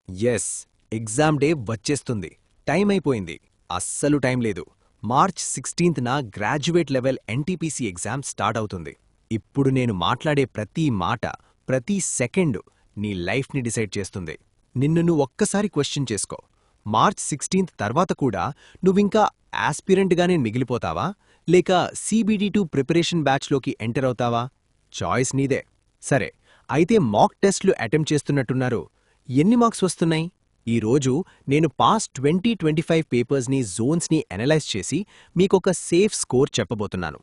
Yes, exam day వచ్చేస్తుంది. Time అయిపోయింది. అస్సలు టైం లేదు. మార్చ్ 16న graduate level NTPC exam start అవుతుంది. ఇప్పుడు నేను మాట్లాడే ప్రతి మాట, ప్రతి సెకండు నీ లైఫ్ని డిసైడ్ చేస్తుంది. నిన్ను నువ్వు ఒక్కసారి క్వశ్చన్ చేసుకో. మార్చ్ 16th తర్వాత కూడా నువ్వింకా ఆస్పిరెంట్గానే మిగిలిపోతావా, లేక CBD2 ప్రిపరేషన్ బ్యాచ్లోకి ఎంటర్ అవుతావా? చాయిస్ నీదే. సరే, అయితే మాక్ టెస్ట్లు అటెంప్ట్ చేస్తున్నట్టున్నారు. ఎన్ని మార్క్స్ వస్తున్నాయి? ఈరోజు నేను పాస్ట్ 2025 పేపర్స్ని, జోన్స్ని అనలైజ్ చేసి మీకొక సేఫ్ స్కోర్ చెప్పబోతున్నాను.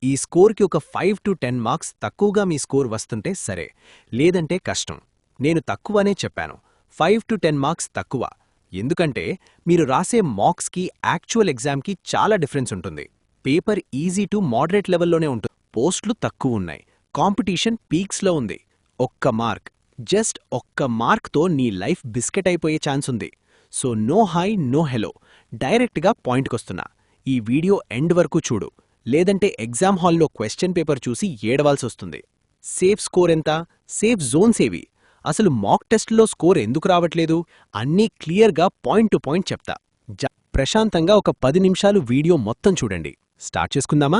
ఈ స్కోర్కి ఒక 5 to 10 మార్క్స్ తక్కువగా మీ స్కోర్ వస్తుంటే సరే, లేదంటే కష్టం. నేను తక్కువనే చెప్పాను, 5 to 10 మార్క్స్ తక్కువ. ఎందుకంటే మీరు రాసే మార్క్స్కి యాక్చువల్ ఎగ్జామ్కి చాలా డిఫరెన్స్ ఉంటుంది. పేపర్ ఈజీ టు మోడరేట్ లెవెల్లోనే ఉంటుంది. పోస్టులు తక్కువున్నాయి, కాంపిటీషన్ పీక్స్లో ఉంది. ఒక్క మార్క్, జస్ట్ ఒక్క మార్క్తో నీ లైఫ్ బిస్కెట్ అయిపోయే ఛాన్స్ ఉంది. So no hi no hello, డైరెక్ట్గా పాయింట్కొస్తున్నా. ఈ వీడియో ఎండ్ వరకు చూడు, లేదంటే ఎగ్జామ్ హాల్లో క్వశ్చన్ పేపర్ చూసి ఏడవాల్సొస్తుంది. సేఫ్ స్కోర్ ఎంత? సేఫ్ జోన్స్ ఏవి? అసలు మాక్ టెస్ట్లో స్కోర్ ఎందుకు రావట్లేదు? అన్నీ క్లియర్గా పాయింట్ టు పాయింట్ చెప్తా. ప్రశాంతంగా ఒక 10 నిమిషాలు వీడియో మొత్తం చూడండి. స్టార్ట్ చేసుకుందామా?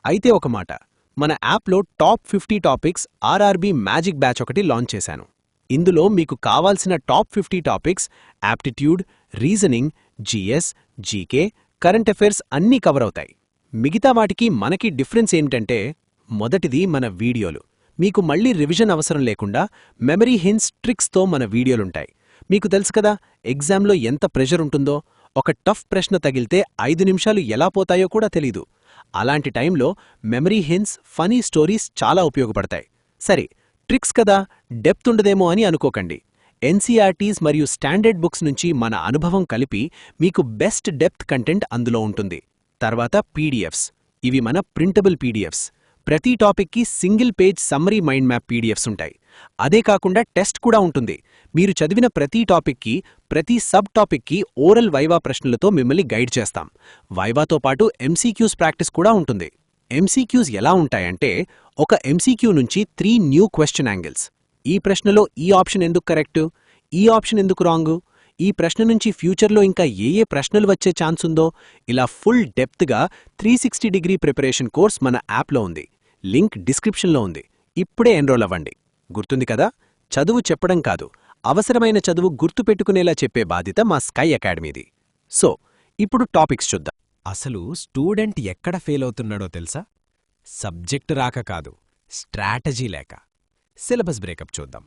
అయితే ఒక మాట, మన యాప్లో top 50 topics RRB magic batch ఒకటి లాంచ్ చేశాను. ఇందులో మీకు కావాల్సిన top 50 topics aptitude, reasoning, GS, GK, current affairs అన్నీ కవర్ అవుతాయి. మిగతా వాటికి మనకి డిఫరెన్స్ ఏమిటంటే, మొదటిది మన వీడియోలు. మీకు మళ్లీ రివిజన్ అవసరం లేకుండా మెమరీ హింట్స్, ట్రిక్స్తో మన వీడియోలుంటాయి. మీకు తెలుసు కదా ఎగ్జామ్లో ఎంత ప్రెషర్ ఉంటుందో. ఒక టఫ్ ప్రశ్న తగిలితే 5 నిమిషాలు ఎలా పోతాయో కూడా తెలీదు. అలాంటి టైంలో మెమరీ హింట్స్, ఫనీ స్టోరీస్ చాలా ఉపయోగపడతాయి. సరే, ట్రిక్స్ కదా, డెప్త్ ఉండదేమో అని అనుకోకండి. ఎన్సీఆర్టీస్ మరియు స్టాండర్డ్ బుక్స్ నుంచి మన అనుభవం కలిపి మీకు బెస్ట్ డెప్త్ కంటెంట్ అందులో ఉంటుంది. తర్వాత పీడిఎఫ్స్. ఇవి మన ప్రింటబుల్ పీడిఎఫ్స్. ప్రతి టాపిక్కి single page summary mind map PDFs ఉంటాయి. అదే కాకుండా టెస్ట్ కూడా ఉంటుంది. మీరు చదివిన ప్రతి టాపిక్కి, ప్రతి సబ్ టాపిక్కి ఓరల్ వైవా ప్రశ్నలతో మిమ్మల్ని గైడ్ చేస్తాం. వైవాతో పాటు ఎంసీక్యూస్ ప్రాక్టీస్ కూడా ఉంటుంది. ఎంసీక్యూస్ ఎలా ఉంటాయంటే, ఒక ఎంసీక్యూ నుంచి 3 న్యూ క్వశ్చన్ యాంగిల్స్. ఈ ప్రశ్నలో ఈ ఆప్షన్ ఎందుకు కరెక్టు, ఈ ఆప్షన్ ఎందుకు రాంగు, ఈ ప్రశ్న నుంచి ఫ్యూచర్లో ఇంకా ఏ ప్రశ్నలు వచ్చే ఛాన్స్ ఉందో, ఇలా ఫుల్ డెప్త్గా 360 డిగ్రీ ప్రిపరేషన్ కోర్స్ మన యాప్లో ఉంది. లింక్ డిస్క్రిప్షన్లో ఉంది. ఇప్పుడే ఎన్రోల్ అవ్వండి. గుర్తుంది కదా, చదువు చెప్పడం కాదు, అవసరమైన చదువు గుర్తుపెట్టుకునేలా చెప్పే బాధ్యత మా స్కై అకాడమీది. సో ఇప్పుడు టాపిక్స్ చూద్దాం. అసలు స్టూడెంట్ ఎక్కడ ఫెయిల్ అవుతున్నాడో తెలుసా? సబ్జెక్టు రాక కాదు, స్ట్రాటజీ లేక. సిలబస్ బ్రేకప్ చూద్దాం.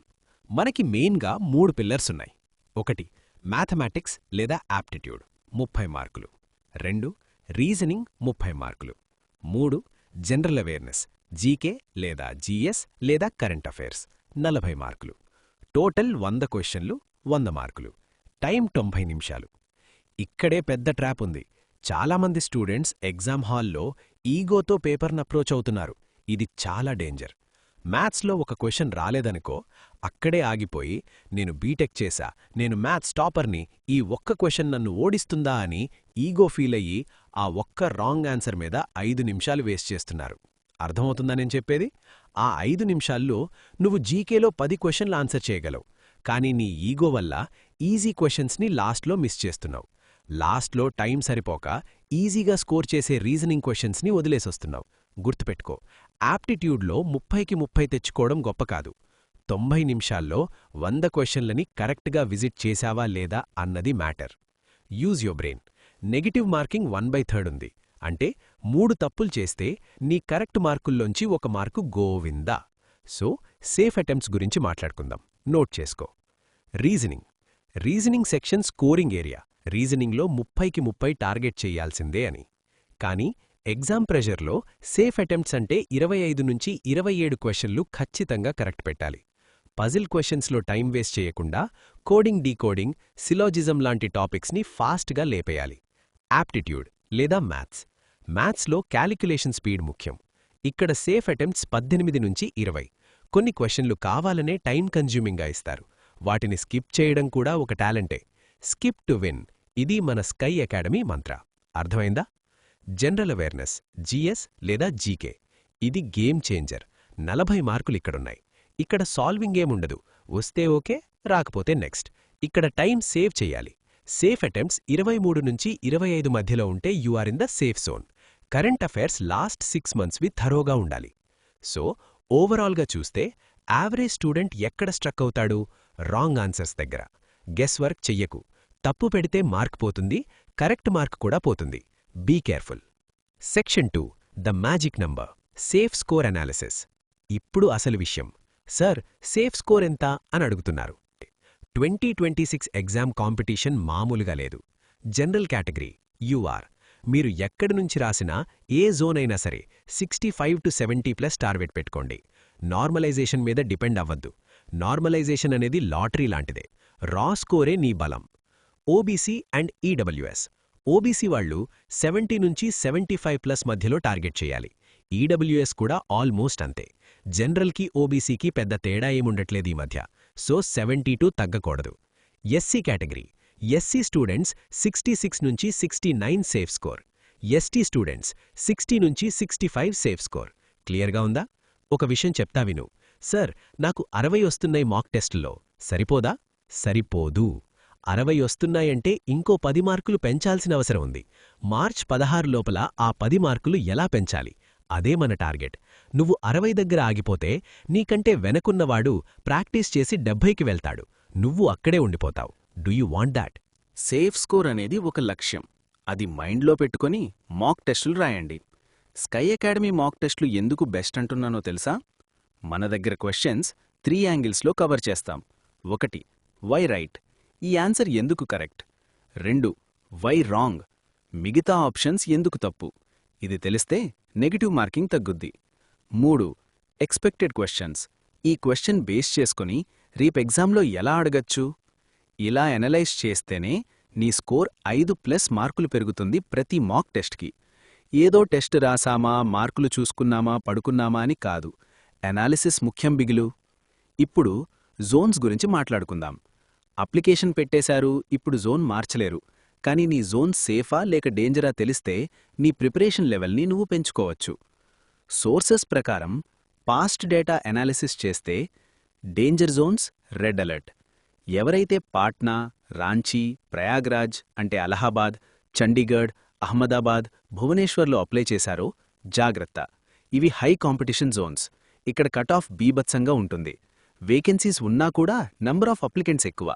మనకి మెయిన్గా 3 పిల్లర్స్ ఉన్నాయి. 1 మ్యాథమెటిక్స్ లేదా యాప్టిట్యూడ్ 30 మార్కులు. 2 రీజనింగ్ 30 మార్కులు. 3 జనరల్ అవేర్నెస్, జీకే లేదా జీఎస్ లేదా కరెంట్ అఫైర్స్ 40 మార్కులు. టోటల్ 100 క్వశ్చన్లు, 100 మార్కులు. టైం 90 నిమిషాలు. ఇక్కడే పెద్ద ట్రాప్ ఉంది. చాలామంది స్టూడెంట్స్ ఎగ్జామ్ హాల్లో ఈగోతో పేపర్ను అప్రోచ్ అవుతున్నారు. ఇది చాలా డేంజర్. మ్యాథ్స్లో ఒక క్వశ్చన్ రాలేదనుకో, అక్కడే ఆగిపోయి నేను బీటెక్ చేశా, నేను మ్యాథ్స్ టాపర్ని, ఈ ఒక్క క్వశ్చన్ నన్ను ఓడిస్తుందా అని ఈగో ఫీల్ అయ్యి ఆ ఒక్క రాంగ్ ఆన్సర్ మీద 5 నిమిషాలు వేస్ట్ చేస్తున్నారు. అర్థమవుతుందా నేను చెప్పేది? ఆ 5 నిమిషాల్లో నువ్వు జీకేలో 10 క్వశ్చన్లు ఆన్సర్ చేయగలవు, కానీ నీ ఈగో వల్ల ఈజీ క్వశ్చన్స్ని లాస్ట్లో మిస్ చేస్తున్నావు. లాస్ట్లో టైం సరిపోక ఈజీగా స్కోర్ చేసే రీజనింగ్ క్వశ్చన్స్ని వదిలేసొస్తున్నావు. గుర్తుపెట్టుకో, యాప్టిట్యూడ్లో 30కి 30 తెచ్చుకోవడం గొప్ప కాదు. 90 నిమిషాల్లో 100 క్వశ్చన్లని కరెక్ట్గా విజిట్ చేశావా లేదా అన్నది matter. Use your brain. Negative marking 1/3 ఉంది. అంటే 3 తప్పులు చేస్తే నీ కరెక్ట్ మార్కుల్లోంచి 1 మార్కు గోవిందా. సో సేఫ్ అటెంప్ట్స్ గురించి మాట్లాడుకుందాం. నోట్ చేసుకో. Reasoning. Reasoning section scoring area. రీజనింగ్లో 30కి 30 టార్గెట్ చెయ్యాల్సిందే అని. కానీ ఎగ్జామ్ ప్రెషర్లో సేఫ్ అటెంప్ట్స్ అంటే 25 నుంచి 27 క్వశ్చన్లు ఖచ్చితంగా కరెక్ట్ పెట్టాలి. పజిల్ క్వశ్చన్స్లో టైం వేస్ట్ చేయకుండా కోడింగ్, డీకోడింగ్, సిలాజిజం లాంటి టాపిక్స్ని ఫాస్ట్గా లేపేయాలి. యాప్టిట్యూడ్ లేదా మ్యాథ్స్. మ్యాథ్స్లో క్యాలిక్యులేషన్ స్పీడ్ ముఖ్యం. ఇక్కడ సేఫ్ అటెంప్ట్స్ 18 నుంచి 20. కొన్ని క్వశ్చన్లు కావాలనే టైం కన్జ్యూమింగ్గా ఇస్తారు. వాటిని స్కిప్ చేయడం కూడా ఒక టాలెంటే. Skip to win. ఇది మన స్కై అకాడమీ మంత్ర. అర్థమైందా? జనరల్ అవేర్నెస్, జీఎస్ లేదా జీకే. ఇది గేమ్ చేంజర్. 40 మార్కులు ఇక్కడున్నాయి. ఇక్కడ సాల్వింగ్ ఏముండదు. వస్తే ఓకే, రాకపోతే నెక్స్ట్. ఇక్కడ టైం సేవ్ చెయ్యాలి. సేఫ్ అటెంప్ట్స్ 23 నుంచి 25 మధ్యలో ఉంటే you are in the safe zone. Current affairs last 6 మంత్స్వి థరోగా ఉండాలి. సో ఓవరాల్గా చూస్తే యావరేజ్ స్టూడెంట్ ఎక్కడ స్ట్రక్ అవుతాడు? రాంగ్ ఆన్సర్స్ దగ్గర. గెస్ వర్క్ చెయ్యకు. తప్పు పెడితే మార్క్ పోతుంది, కరెక్ట్ మార్క్ కూడా పోతుంది. Be careful. Section 2 the magic number safe score analysis. ఇప్పుడు అసలు విషయం. సార్, సేఫ్ స్కోర్ ఎంత అని అడుగుతున్నారు. 2026 ఎగ్జామ్ కాంపిటీషన్ మామూలుగా లేదు. General category UR. మీరు ఎక్కడి నుంచి రాసినా ఏ జోన్ అయినా సరే 65 to 70+ టార్గెట్ పెట్టుకోండి. నార్మలైజేషన్ మీద డిపెండ్ అవ్వద్దు. నార్మలైజేషన్ అనేది లాటరీ లాంటిదే. రా స్కోరే నీ బలం. OBC and EWS. ఓబీసీ వాళ్ళు 70 నుంచి 75+ మధ్యలో టార్గెట్ చేయాలి. ఈడబ్ల్యూఎస్ కూడా ఆల్మోస్ట్ అంతే. జనరల్కి ఓబీసీకి పెద్ద తేడా ఏముండట్లేదు ఈ మధ్య. సో 72 తగ్గకూడదు. SC category. ఎస్సీ స్టూడెంట్స్ 66 నుంచి 69 సేఫ్ స్కోర్. ఎస్టీ స్టూడెంట్స్ 60 నుంచి 65 సేఫ్ స్కోర్. క్లియర్గా ఉందా? ఒక విషయం చెప్తా విను. సార్, నాకు 60 వస్తున్నాయి మాక్ టెస్టుల్లో. సరిపోదా? సరిపోదు. 60 వస్తున్నాయంటే ఇంకో 10 మార్కులు పెంచాల్సిన అవసరం ఉంది. మార్చ్ 16 లోపల ఆ 10 మార్కులు ఎలా పెంచాలి? అదే మన టార్గెట్. నువ్వు 60 దగ్గర ఆగిపోతే నీకంటే వెనకున్నవాడు ప్రాక్టీస్ చేసి 70కి వెళ్తాడు. నువ్వు అక్కడే ఉండిపోతావు. Do you want that? Safe score అనేది ఒక లక్ష్యం. అది మైండ్లో పెట్టుకొని మాక్ టెస్టులు రాయండి. స్కై అకాడమీ మాక్ టెస్టులు ఎందుకు బెస్ట్ అంటున్నానో తెలుసా? మన దగ్గర క్వశ్చన్స్ 3 యాంగిల్స్లో కవర్ చేస్తాం. 1 వై రైట్, ఈ ఆన్సర్ ఎందుకు కరెక్ట్. 2 వై రాంగ్, మిగతా ఆప్షన్స్ ఎందుకు తప్పు. ఇది తెలిస్తే నెగటివ్ మార్కింగ్ తగ్గుద్ది. 3 ఎక్స్పెక్టెడ్ క్వశ్చన్స్, ఈ క్వశ్చన్ బేస్ చేసుకుని రేపు ఎగ్జామ్లో ఎలా అడగచ్చు. ఇలా ఎనలైజ్ చేస్తేనే నీ స్కోర్ 5+ మార్కులు పెరుగుతుంది ప్రతి మాక్ టెస్ట్కి. ఏదో టెస్ట్ రాసామా, మార్కులు చూసుకున్నామా, పడుకున్నామా అని కాదు. అనాలిసిస్ ముఖ్యం బిగులు. ఇప్పుడు జోన్స్ గురించి మాట్లాడుకుందాం. అప్లికేషన్ పెట్టేశారు, ఇప్పుడు జోన్ మార్చలేరు. కానీ నీ జోన్ సేఫా లేక డేంజరా తెలిస్తే నీ ప్రిపరేషన్ లెవెల్ని నువ్వు పెంచుకోవచ్చు. సోర్సెస్ ప్రకారం పాస్ట్ డేటా అనాలిసిస్ చేస్తే డేంజర్ జోన్స్ రెడ్ అలర్ట్. ఎవరైతే పాట్నా, రాంచీ, ప్రయాగ్రాజ్ అంటే అలహాబాద్, చండీగఢ్, అహ్మదాబాద్, భువనేశ్వర్లో అప్లై చేశారో జాగ్రత్త. ఇవి హై కాంపిటీషన్ జోన్స్. ఇక్కడ కట్ ఆఫ్ బీభత్సంగా ఉంటుంది. వేకెన్సీస్ ఉన్నా కూడా నంబర్ ఆఫ్ అప్లికెంట్స్ ఎక్కువ.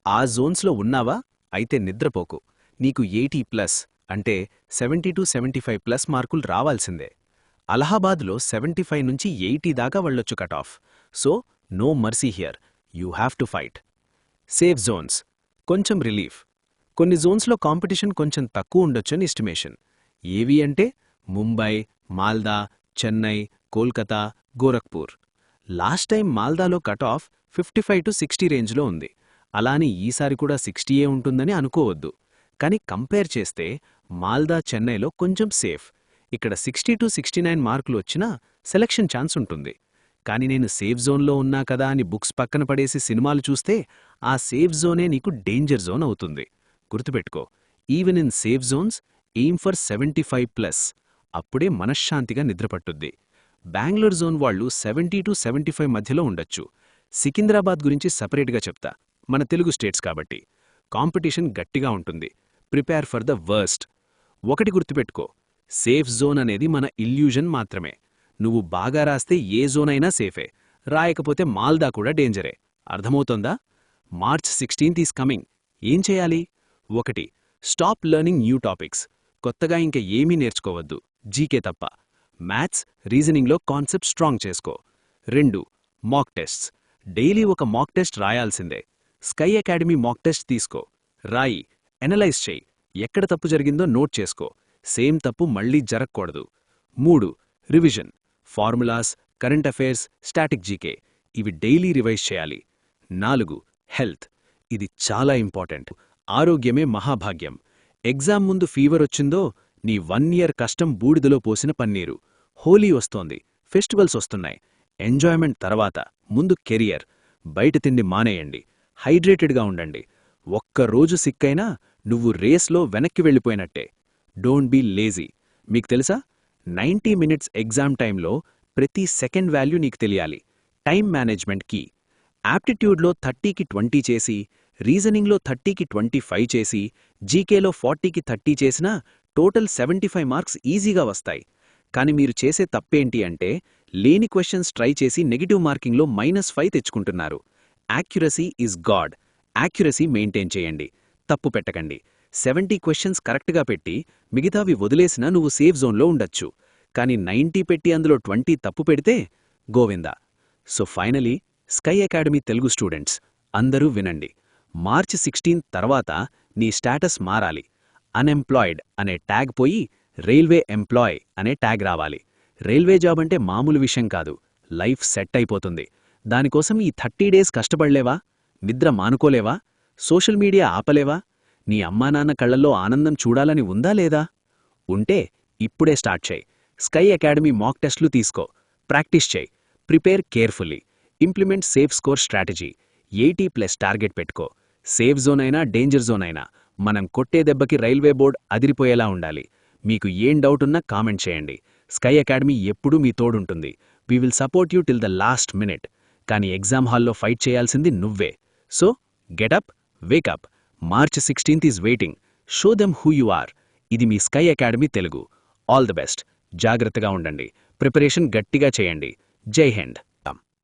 ఆ జోన్స్లో ఉన్నావా? అయితే నిద్రపోకు. నీకు 80+ అంటే 70 to 75+ మార్కులు రావాల్సిందే. అలహాబాద్లో 75 నుంచి 80 దాకా వెళ్ళొచ్చు cut off. So no mercy here, you have to fight. Safe zones కొంచెం రిలీఫ్. కొన్ని జోన్స్లో కాంపిటీషన్ కొంచెం తక్కువ ఉండొచ్చని ఎస్టిమేషన్. ఏవి అంటే ముంబై, మాల్దా, చెన్నై, కోల్కతా, గోరఖ్పూర్. లాస్ట్ టైం మాల్దాలో కట్ ఆఫ్ 55 to 60 రేంజ్లో ఉంది. అలాని ఈసారి కూడా 60 ఉంటుందని అనుకోవద్దు. కానీ కంపేర్ చేస్తే మాల్దా, చెన్నైలో కొంచెం సేఫ్. ఇక్కడ 60 to 69 మార్కులు వచ్చినా సెలక్షన్ ఛాన్స్ ఉంటుంది. కానీ నేను సేఫ్ జోన్లో ఉన్నా కదా అని బుక్స్ పక్కన పడేసి సినిమాలు చూస్తే ఆ సేఫ్ జోనే నీకు డేంజర్ జోన్ అవుతుంది. గుర్తుపెట్టుకో, even in safe zones aim for 75+. అప్పుడే మనశ్శాంతిగా నిద్రపట్టుద్ది. బెంగళూరు జోన్ వాళ్ళు 70 to 75 మధ్యలో ఉండొచ్చు. సికింద్రాబాద్ గురించి సపరేట్గా చెప్తా, మన తెలుగు స్టేట్స్ కాబట్టి. కాంపిటీషన్ గట్టిగా ఉంటుంది. Prepare for the worst. ఒకటి గుర్తుపెట్టుకో, సేఫ్ జోన్ అనేది మన ఇల్యూజన్ మాత్రమే. నువ్వు బాగా రాస్తే ఏ జోన్ అయినా సేఫే, రాయకపోతే మాల్దా కూడా డేంజరే. అర్థమవుతోందా? March 16th is coming. ఏం చేయాలి? 1 స్టాప్ లెర్నింగ్ న్యూ టాపిక్స్. కొత్తగా ఇంక ఏమీ నేర్చుకోవద్దు, జీకే తప్ప. మ్యాథ్స్, రీజనింగ్లో కాన్సెప్ట్ స్ట్రాంగ్ చేసుకో. 2 మాక్ టెస్ట్స్. డైలీ ఒక మాక్ టెస్ట్ రాయాల్సిందే. స్కై అకాడమీ మాక్ టెస్ట్ తీసుకో, రాయి, ఎనలైజ్ చెయ్యి. ఎక్కడ తప్పు జరిగిందో నోట్ చేసుకో. సేమ్ తప్పు మళ్లీ జరగకూడదు. 3 revision. Formulas, current affairs, static GK ఇవి డైలీ రివైజ్ చేయాలి. 4 హెల్త్. ఇది చాలా ఇంపార్టెంట్. ఆరోగ్యమే మహాభాగ్యం. ఎగ్జామ్ ముందు ఫీవర్ వచ్చిందో నీ 1 year కష్టం బూడిదలో పోసిన పన్నీరు. హోలీ వస్తోంది, ఫెస్టివల్స్ వస్తున్నాయి. ఎంజాయ్మెంట్ తర్వాత ముందు కెరియర్. బయట తిండి మానేయండి, హైడ్రేటెడ్గా ఉండండి. ఒక్కరోజు సిక్కైనా నువ్వు రేస్లో వెనక్కి వెళ్ళిపోయినట్టే. Don't be lazy. మీకు తెలుసా, 90 minutes ఎగ్జామ్ టైంలో ప్రతి సెకండ్ వాల్యూ నీకు తెలియాలి. Time management key. యాప్టిట్యూడ్లో 30కి 20 చేసి రీజనింగ్లో 30కి 25 చేసి జీకేలో 40కి 30 చేసినా టోటల్ 75 మార్క్స్ ఈజీగా వస్తాయి. కానీ మీరు చేసే తప్పేంటి అంటే లేని క్వశ్చన్స్ ట్రై చేసి నెగిటివ్ మార్కింగ్లో -5 తెచ్చుకుంటున్నారు. Accuracy is God. Accuracy maintain చేయండి. తప్పు పెట్టకండి. 70 క్వశ్చన్స్ కరెక్ట్గా పెట్టి మిగతావి వదిలేసినా నువ్వు సేఫ్ జోన్లో ఉండొచ్చు. కానీ 90 పెట్టి అందులో 20 తప్పు పెడితే Govinda. So finally sky Academy Telugu students అందరూ వినండి. మార్చి 16 తర్వాత నీ స్టేటస్ మారాలి. అన్ఎంప్లాయిడ్ అనే ట్యాగ్ పోయి రైల్వే ఎంప్లాయ్ అనే ట్యాగ్ రావాలి. రైల్వే జాబ్ అంటే మామూలు విషయం కాదు. లైఫ్ సెట్ అయిపోతుంది. దానికోసం ఈ 30 డేస్ కష్టపడలేవా? నిద్ర మానుకోలేవా? Social media ఆపలేవా? నీ అమ్మానాన్న కళ్లల్లో ఆనందం చూడాలని ఉందా లేదా? ఉంటే ఇప్పుడే స్టార్ట్ చేయి. స్కై అకాడమీ మాక్ టెస్ట్లు తీసుకో. ప్రాక్టీస్ చేయి. Prepare carefully. Implement safe score strategy. 80+ target పెట్టుకో. సేఫ్ జోన్ అయినా డేంజర్ జోన్ అయినా మనం కొట్టే దెబ్బకి రైల్వే బోర్డ్ అదిరిపోయేలా ఉండాలి. మీకు ఏం డౌట్ ఉన్నా కామెంట్ చేయండి. స్కై అకాడమీ ఎప్పుడూ మీ తోడుంటుంది. We will support you till the last minute. కానీ ఎగ్జామ్ హాల్లో ఫైట్ చేయాల్సింది నువ్వే. So get up, wake up. March 16th is waiting. Show them who you are. ఇది మీ Sky Academy Telugu. All the best. జాగ్రత్తగా ఉండండి. ప్రిపరేషన్ గట్టిగా చేయండి. జై హింద్.